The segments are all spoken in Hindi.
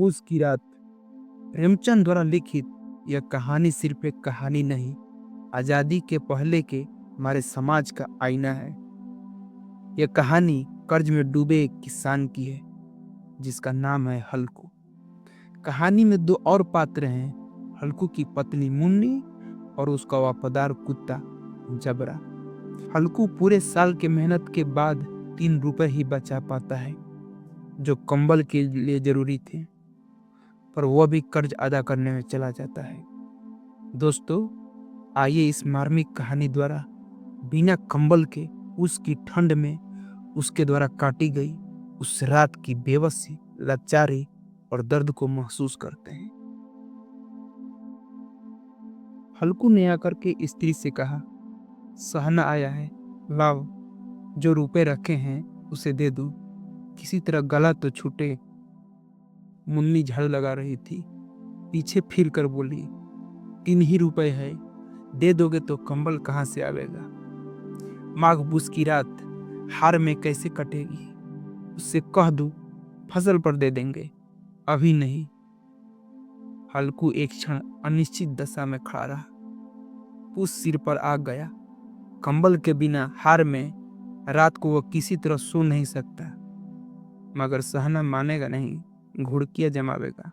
पूस की रात। प्रेमचंद द्वारा लिखित यह कहानी सिर्फ एक कहानी नहीं, आज़ादी के पहले के हमारे समाज का आईना है। यह कहानी कर्ज में डूबे एक किसान की है जिसका नाम है हल्कू। कहानी में दो और पात्र हैं, हल्कू की पत्नी मुन्नी और उसका वफादार कुत्ता जबरा। हल्कू पूरे साल के मेहनत के बाद 3 रुपए ही बचा पाता है जो कंबल के लिए जरूरी थे, पर वह भी कर्ज अदा करने में चला जाता है। दोस्तों, आइए इस मार्मिक कहानी द्वारा बिना कंबल के उसकी ठंड में उसके द्वारा काटी गई उस रात की बेबसी, लाचारी और दर्द को महसूस करते हैं। हल्कू ने आकर के स्त्री से कहा, सहना आया है, लाओ जो रुपए रखे हैं उसे दे दो, किसी तरह गला तो छूटे। मुन्नी झाड़ू लगा रही थी, पीछे फिर कर बोली, 3 ही रुपए है, दे दोगे तो कंबल कहाँ से आवेगा। माघ बूस की रात हार में कैसे कटेगी, उससे कह दूं फसल पर दे देंगे, अभी नहीं। हल्कू एक क्षण अनिश्चित दशा में खड़ा रहा। पूस सिर पर आ गया। कंबल के बिना हार में रात को वह किसी तरह सो नहीं सकता, मगर सहना मानेगा नहीं, घुड़कियां जमावेगा,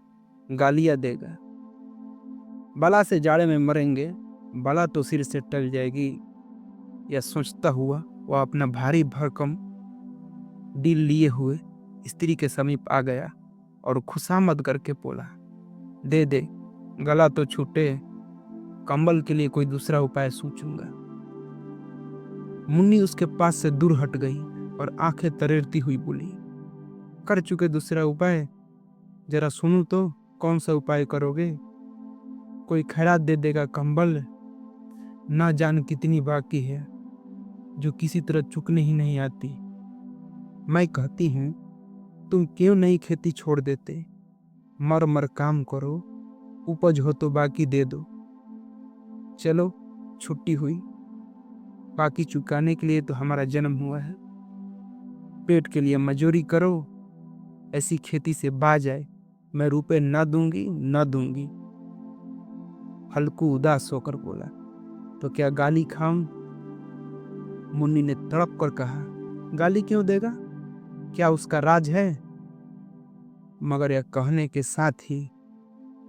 गालियां देगा। बला से जाड़े में मरेंगे, बला तो सिर से टल जाएगी। यह सोचता हुआ वह अपना भारी भरकम दिल लिए हुए स्त्री के समीप आ गया और खुशामद करके बोला, दे दे, गला तो छूटे, कंबल के लिए कोई दूसरा उपाय सोचूंगा। मुन्नी उसके पास से दूर हट गई और आंखें तरेरती हुई बोली, कर चुके दूसरा उपाय, जरा सुनूं तो, कौन सा उपाय करोगे। कोई खैरात दे देगा कंबल, ना जान कितनी बाकी है जो किसी तरह चुकने ही नहीं आती। मैं कहती हूँ तुम क्यों नहीं खेती छोड़ देते, मर मर काम करो, उपज हो तो बाकी दे दो। चलो छुट्टी हुई, बाकी चुकाने के लिए तो हमारा जन्म हुआ है, पेट के लिए मजूरी करो, ऐसी खेती से बाज आए, मैं रुपए न दूंगी न दूंगी। हल्कू उदास होकर बोला, तो क्या गाली खाऊं। मुन्नी ने तड़प कर कहा, गाली क्यों देगा, क्या उसका राज है। मगर यह कहने के साथ ही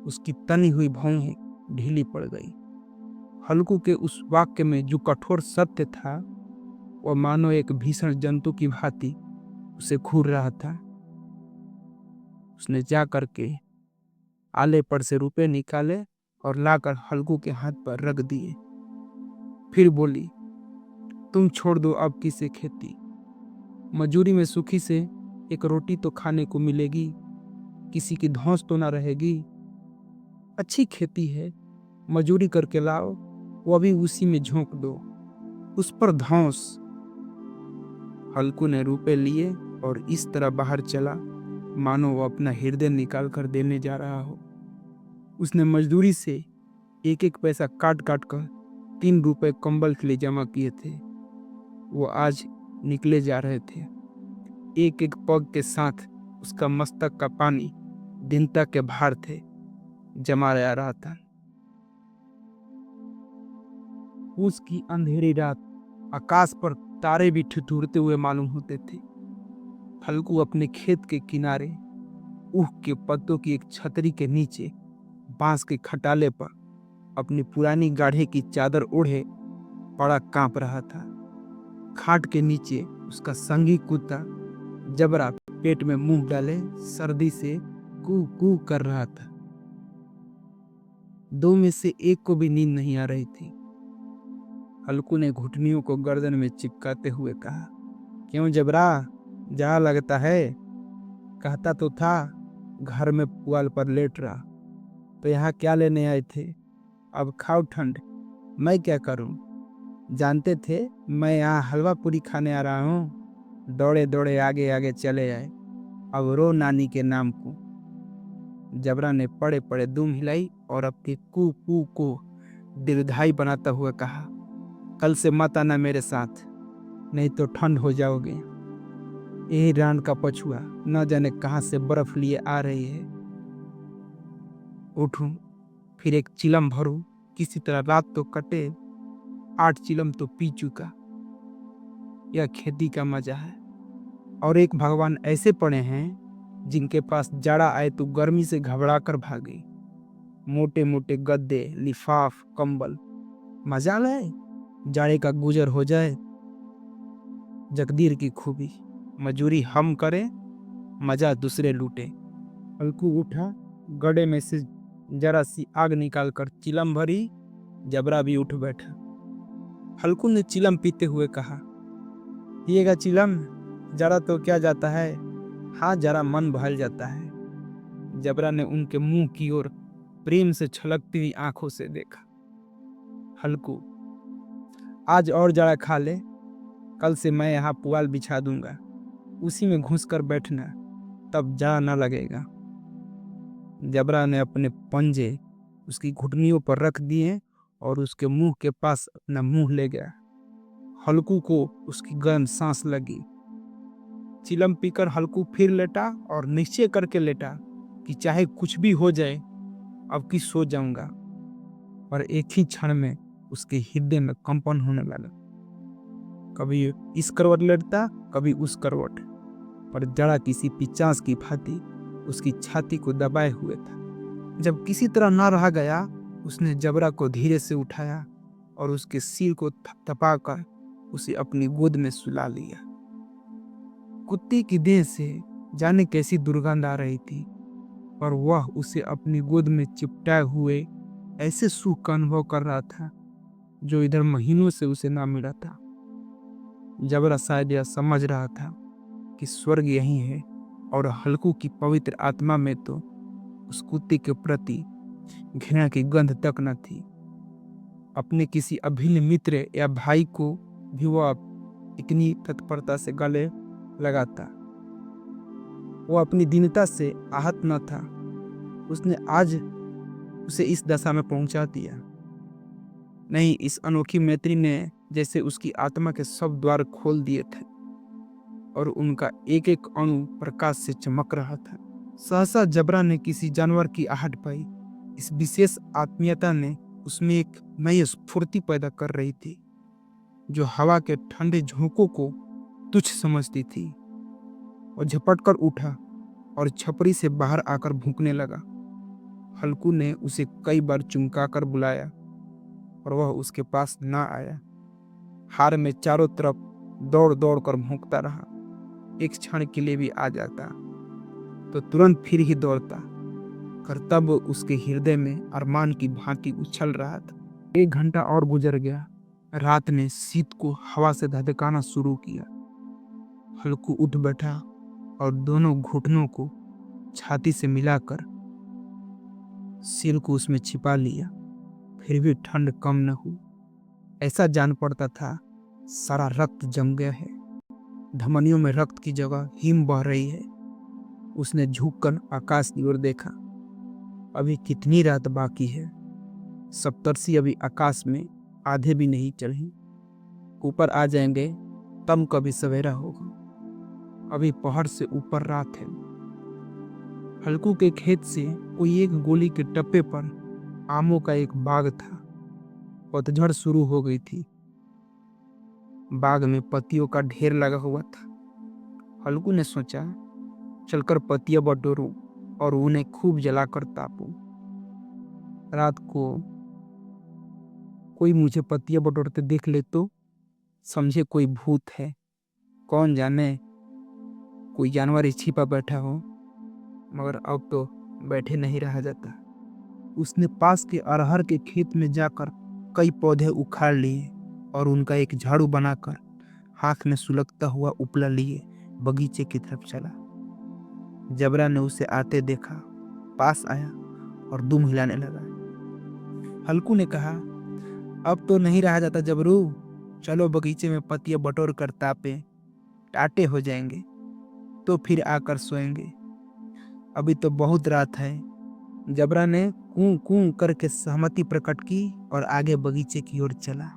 उसकी तनी हुई भौहें ढीली पड़ गई। हल्कू के उस वाक्य में जो कठोर सत्य था, वह मानो एक भीषण जंतु की भांति उसे घूर रहा था। उसने जा करके आले पर से रुपए निकाले और लाकर हल्कू के हाथ पर रख दिए। फिर बोली, तुम छोड़ दो अब किसे खेती, मजूरी में सुखी से एक रोटी तो खाने को मिलेगी, किसी की धौंस तो ना रहेगी। अच्छी खेती है, मजूरी करके लाओ, वो भी उसी में झोंक दो, उस पर धौंस। हल्कू ने रुपए लिए और इस तरह बाहर चला मानो वो अपना हृदय निकाल कर देने जा रहा हो। उसने मजदूरी से एक एक पैसा काट काट कर 3 रुपए कंबल के लिए जमा किए थे। वो आज निकले जा रहे थे। एक एक पग के साथ उसका मस्तक का पानी दीनता के भार थे जमा रहा था। उसकी अंधेरी रात, आकाश पर तारे भी ठिठुरते हुए मालूम होते थे। हल्कू अपने खेत के किनारे ऊख के पत्तों की एक छतरी के नीचे बांस के खटाले पर अपनी पुरानी गाढ़े की चादर ओढ़े पड़ा कांप रहा था। खाट के नीचे उसका संगी कुत्ता जबरा पेट में मुंह डाले सर्दी से कू कू कर रहा था। 2 में से एक को भी नींद नहीं आ रही थी। हल्कू ने घुटनियों को गर्दन में चिपकाते हुए कहा, क्यों जबरा, जा लगता है, कहता तो था घर में पुआल पर लेट रहा, तो यहाँ क्या लेने आए थे। अब खाओ ठंड, मैं क्या करूं, जानते थे मैं यहाँ हलवा पूरी खाने आ रहा हूँ। दौड़े दौड़े आगे आगे चले आए, अब रो नानी के नाम को। जबरा ने पड़े पड़े दुम हिलाई और अपनी कू कू को दीर्घाई बनाता हुआ कहा, कल से मत आना मेरे साथ, नहीं तो ठंड हो जाओगे। यही रान का पछुआ न जाने कहां से बर्फ लिए आ रही है, उठूं, फिर एक चिलम भरूं, किसी तरह रात तो कटे, 8 चिलम तो पी चुका। यह खेती का मजा है। और एक भगवान ऐसे पड़े हैं जिनके पास जाड़ा आए तो गर्मी से घबरा कर भागे। मोटे मोटे गद्दे, लिफाफ, कंबल। मजाल है, जाड़े का गुजर हो जाए। जगदीर की खूबी, मजूरी हम करें, मजा दूसरे लूटे। हल्कू उठा, गड्ढे में से जरा सी आग निकाल कर चिलम भरी। जबरा भी उठ बैठा। हल्कू ने चिलम पीते हुए कहा, पिएगा चिलम? जरा तो क्या जाता है, हाँ जरा मन बहल जाता है। जबरा ने उनके मुंह की ओर प्रेम से छलकती हुई आंखों से देखा। हल्कू, आज और जरा खा ले, कल से मैं यहाँ पुआल बिछा दूंगा, उसी में घुस कर बैठना, तब जा न लगेगा। जबरा ने अपने पंजे उसकी घुटनियों पर रख दिए और उसके मुंह के पास अपना मुंह ले गया। हल्कू को उसकी गर्म सांस लगी। चिलम पीकर हल्कू फिर लेटा और निश्चय करके लेटा कि चाहे कुछ भी हो जाए, अब की सो जाऊंगा। और एक ही क्षण में उसके हृदय में कंपन होने लगा। कभी इस करवट लेटता, कभी उस करवट, पर जड़ा किसी पिचास की भांति उसकी छाती को दबाए हुए था। जब किसी तरह ना रहा गया, उसने जबरा को धीरे से उठाया और उसके सिर को थपथपाकर उसे अपनी गोद में सुला लिया। कुत्ते की देह से जाने कैसी दुर्गंध आ रही थी, पर वह उसे अपनी गोद में चिपटाए हुए ऐसे सुख का अनुभव कर रहा था जो इधर महीनों से उसे ना मिला था। जबरा शायद यह समझ रहा था कि स्वर्ग यही है, और हल्कू की पवित्र आत्मा में तो उस कुत्ते के प्रति घृणा की गंध तक न थी। अपने किसी अभिन्न मित्र या भाई को भी वह इतनी तत्परता से गले लगाता। वो अपनी दीनता से आहत न था। उसने आज उसे इस दशा में पहुंचा दिया। नहीं, इस अनोखी मैत्री ने जैसे उसकी आत्मा के सब द्वार खोल दिए थे और उनका एक एक अणु प्रकाश से चमक रहा था। सहसा जबरा ने किसी जानवर की आहट पाई। इस विशेष आत्मीयता ने उसमें एक नई स्फूर्ति पैदा कर रही थी जो हवा के ठंडे झोंकों को तुच्छ समझती थी। और झपट कर उठा और छपरी से बाहर आकर भूंकने लगा। हल्कू ने उसे कई बार चुमका कर बुलाया और वह उसके पास ना आया। हार में चारों तरफ दौड़ दौड़ कर भौंकता रहा। एक क्षण के लिए भी आ जाता तो तुरंत फिर ही दौड़ता कर, तब उसके हृदय में अरमान की भांति उछल रहा था। 1 घंटा और गुजर गया। रात ने शीत को हवा से धधकाना शुरू किया। हल्कू उठ बैठा और दोनों घुटनों को छाती से मिलाकर सिर को उसमें छिपा लिया। फिर भी ठंड कम न हुई। ऐसा जान पड़ता था सारा रक्त जम गया है, धमनियों में रक्त की जगह हिम बह रही है। उसने झुककर आकाश की ओर देखा। अभी कितनी रात बाकी है। सप्तर्षि अभी आकाश में आधे भी नहीं चढ़े। ऊपर आ जाएंगे तब कभी सवेरा होगा। अभी पहाड़ से ऊपर रात है। हल्कू के खेत से कोई एक गोली के टप्पे पर आमों का एक बाग था। पतझड़ शुरू हो गई थी। बाग में पत्तियों का ढेर लगा हुआ था। हल्कू ने सोचा, चलकर पत्तियां बटोरूं और उन्हें खूब जलाकर तापूं। रात को कोई मुझे पत्तियां बटोरते देख ले तो समझे कोई भूत है। कौन जाने कोई जानवर ही छिपा बैठा हो। मगर अब तो बैठे नहीं रहा जाता। उसने पास के अरहर के खेत में जाकर कई पौधे उखाड़ लिए और उनका एक झाड़ू बनाकर हाथ में सुलगता हुआ उपला लिए बगीचे की तरफ चला। जबरा ने उसे आते देखा, पास आया और दुम हिलाने लगा। हल्कू ने कहा, अब तो नहीं रहा जाता जबरू, चलो बगीचे में पत्तियां बटोर कर तापे, टाटे हो जाएंगे तो फिर आकर सोएंगे। अभी तो बहुत रात है। जबरा ने कूं कूं करके सहमति प्रकट की और आगे बगीचे की ओर चला।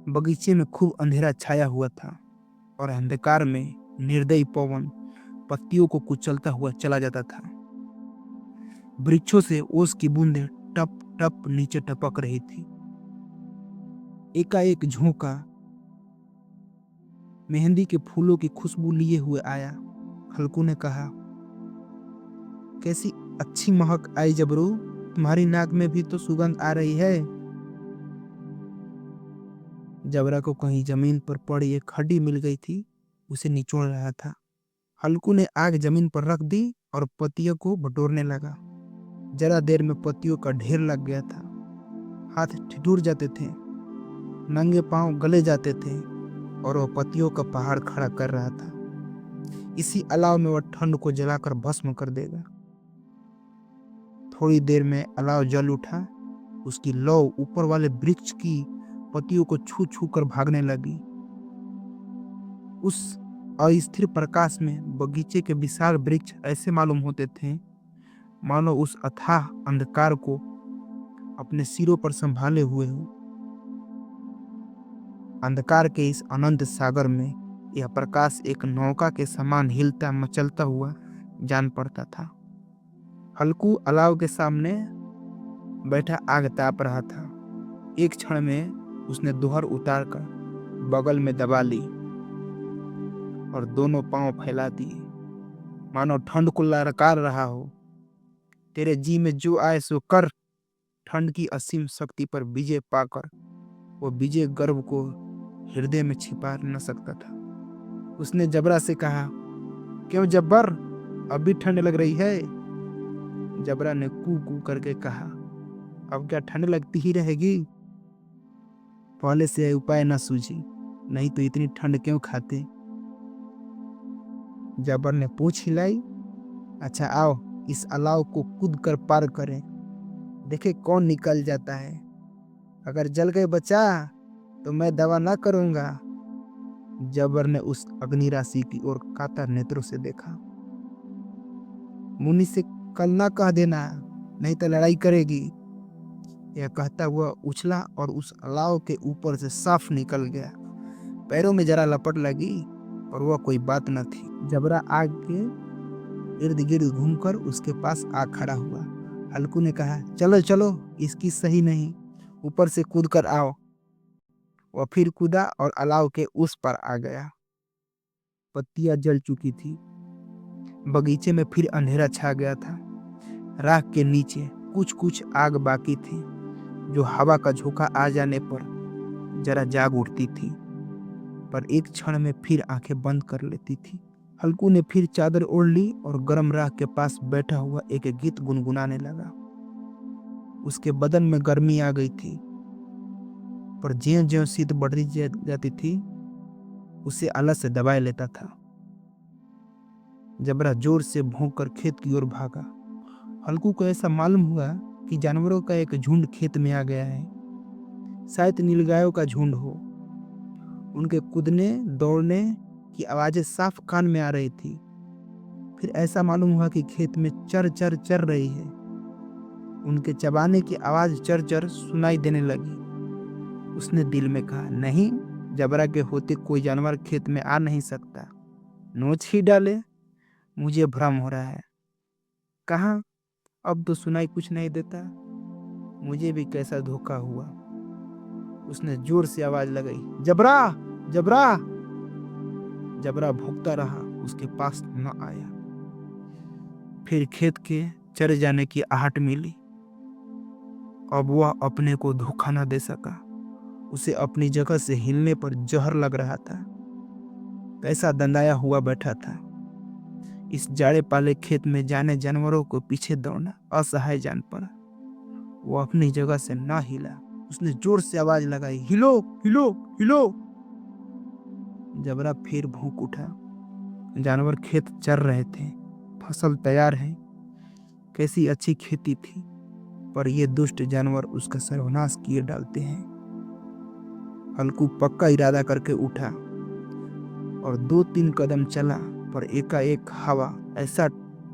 बगीचे में खूब अंधेरा छाया हुआ था और अंधकार में निर्दयी पवन पत्तियों को कुचलता हुआ चला जाता था। वृक्षों से ओस की बूंदें टप टप नीचे टपक रही थी। एकाएक झोंका मेहंदी के फूलों की खुशबू लिए हुए आया। हल्कू ने कहा, कैसी अच्छी महक आई जबरू, तुम्हारी नाक में भी तो सुगंध आ रही है। जबरा को कहीं जमीन पर पड़ी एक हड्डी मिल गई थी, उसे निचोड़ रहा था। हल्कू ने आग जमीन पर रख दी और पत्तियों को बटोरने लगा। जरा देर में पत्तियों का ढेर लग गया था। हाथ ठिठुर जाते थे, नंगे पांव गले जाते थे और वह पत्तियों का पहाड़ खड़ा कर रहा था। इसी अलाव में वह ठंड को जलाकर भस्म कर देगा। थोड़ी देर में अलाव जल उठा। उसकी लौ ऊपर वाले वृक्ष की पत्तियों को छू छू कर भागने लगी। उस अस्थिर प्रकाश में बगीचे के विशाल वृक्ष ऐसे मालूम होते थे मानो उस अथाह अंधकार को अपने सिरों पर संभाले हुए हो। अंधकार के इस अनंत सागर में यह प्रकाश एक नौका के समान हिलता मचलता हुआ जान पड़ता था। हल्कू अलाव के सामने बैठा आग ताप रहा था। एक क्षण में उसने दोहर उतार कर बगल में दबा ली और दोनों पांव फैला दिए, मानो ठंड को ललकार रहा हो। तेरे जी में जो आए सो कर। ठंड की असीम शक्ति पर विजय पाकर वो विजय गर्व को हृदय में छिपा न सकता था। उसने जबरा से कहा, क्यों जब्बर, अभी ठंड लग रही है? जबरा ने कू कू करके कहा, अब क्या ठंड लगती ही रहेगी? पहले से उपाय न सूझी, नहीं तो इतनी ठंड क्यों खाते? जबर ने पूंछ हिलाई। अच्छा आओ, इस अलाव को कूद कर पार करें, देखे कौन निकल जाता है। अगर जल गए बच्चा तो मैं दवा ना करूंगा। जबर ने उस अग्नि राशि की ओर कातर नेत्रों से देखा। मुनि से कल ना कह देना, नहीं तो लड़ाई करेगी। यह कहता हुआ उछला और उस अलाव के ऊपर से साफ निकल गया। पैरों में जरा लपट लगी और वह कोई बात न थी। जबरा आग के इर्द गिर्द घूमकर उसके पास आ खड़ा हुआ। हल्कू ने कहा, चलो चलो, इसकी सही नहीं, ऊपर से कूद कर आओ। वह फिर कूदा और अलाव के उस पर आ गया। पत्तियां जल चुकी थी। बगीचे में फिर अंधेरा छा गया था। राख के नीचे कुछ कुछ आग बाकी थी, जो हवा का झोंका आ जाने पर जरा जाग उठती थी, पर एक क्षण में फिर आंखें बंद कर लेती थी। हल्कू ने फिर चादर ओढ़ ली और गर्म राख के पास बैठा हुआ एक गीत गुनगुनाने लगा। उसके बदन में गर्मी आ गई थी, पर ज्यों ज्यों शीत बढ़ती जाती थी उसे आलस से दबाए लेता था। जबरा जोर से भौंक कर खेत की ओर भागा। हल्कू को ऐसा मालूम हुआ कि जानवरों का एक झुंड खेत में आ गया है। शायद नीलगायों का झुंड हो। उनके कूदने दौड़ने की आवाजें साफ कान में आ रही थी। फिर ऐसा मालूम हुआ कि खेत में चर चर चर रही है। उनके चबाने की आवाज चर चर सुनाई देने लगी। उसने दिल में कहा, नहीं, जबरा के होते कोई जानवर खेत में आ नहीं सकता। नोच ही डाले, मुझे भ्रम हो रहा है। कहाँ, अब तो सुनाई कुछ नहीं देता। मुझे भी कैसा धोखा हुआ। उसने जोर से आवाज लगाई, जबरा जबरा। जबरा भौंकता रहा, उसके पास न आया। फिर खेत के चरे जाने की आहट मिली। अब वह अपने को धोखा न दे सका। उसे अपनी जगह से हिलने पर जहर लग रहा था। कैसा दंदाया हुआ बैठा था। इस जाड़े पाले खेत में जाने जानवरों को पीछे दौड़ना असहाय जान पड़ा। वो अपनी जगह से ना हिला। उसने जोर से आवाज लगाई, हिलो हिलो हिलो। जबरा फिर भौंक उठा। जानवर खेत चर रहे थे। फसल तैयार है। कैसी अच्छी खेती थी, पर ये दुष्ट जानवर उसका सर्वनाश किए डालते हैं। हल्कू पक्का इरादा करके उठा और 2-3 कदम चला, पर एकाएक हवा ऐसा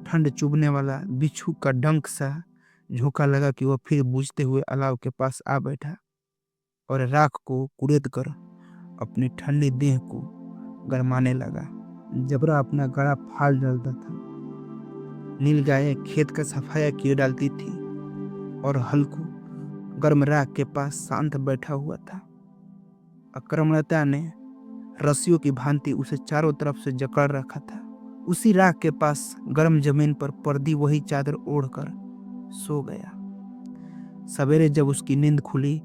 ठंड चुभने वाला बिच्छू का डंक सा झोंका लगा कि वह फिर बुझते हुए अलाव के पास आ बैठा और राख को कुरेद कर अपनी ठंडी देह को गरमाने लगा। जबरा अपना गला फाड़ डालता था, नील गाय खेत का सफाया किए डालती थी और हल्कू गर्म राख के पास शांत बैठा हुआ था। अक्रमणता ने रस्सियों की भांति उसे चारों तरफ से जकड़ रखा था। उसी राख के पास गर्म जमीन पर पर्दी वही चादर ओढ़कर सो गया। सवेरे जब उसकी नींद खुली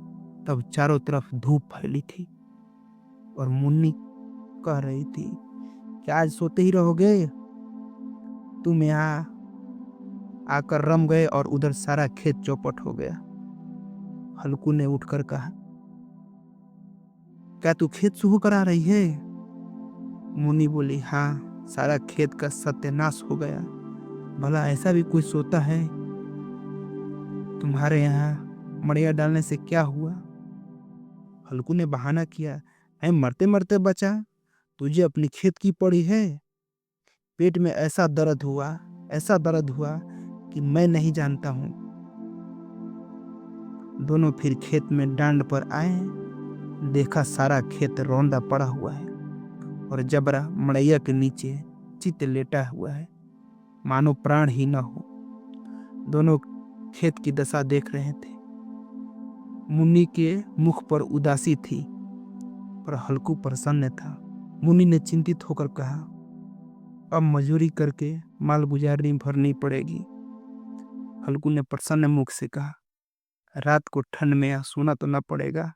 तब चारों तरफ धूप फैली थी और मुन्नी कह रही थी, क्या आज सोते ही रहोगे? तुम यहाँ आकर रम गए और उधर सारा खेत चौपट हो गया। हल्कू ने उठकर कहा, क्या तू खेत सूह करा रही है? मुन्नी बोली, हाँ, सारा खेत का सत्यानाश हो गया। भला ऐसा भी कोई सोता है? तुम्हारे यहाँ मड़िया डालने से क्या हुआ? हल्कू ने बहाना किया, है मरते मरते बचा, तुझे अपनी खेत की पड़ी है। पेट में ऐसा दर्द हुआ कि मैं नहीं जानता हूँ। दोनों फिर खेत में डांड पर आए। देखा सारा खेत रौंदा पड़ा हुआ है और जबरा मड़ैया के नीचे चित लेटा हुआ है, मानो प्राण ही न हो। दोनों खेत की दशा देख रहे थे। मुन्नी के मुख पर उदासी थी पर हल्कू प्रसन्न था। मुन्नी ने चिंतित होकर कहा, अब मजूरी करके माल गुजारनी भरनी पड़ेगी। हल्कू ने प्रसन्न मुख से कहा, रात को ठंड में यहाँ सोना तो न पड़ेगा।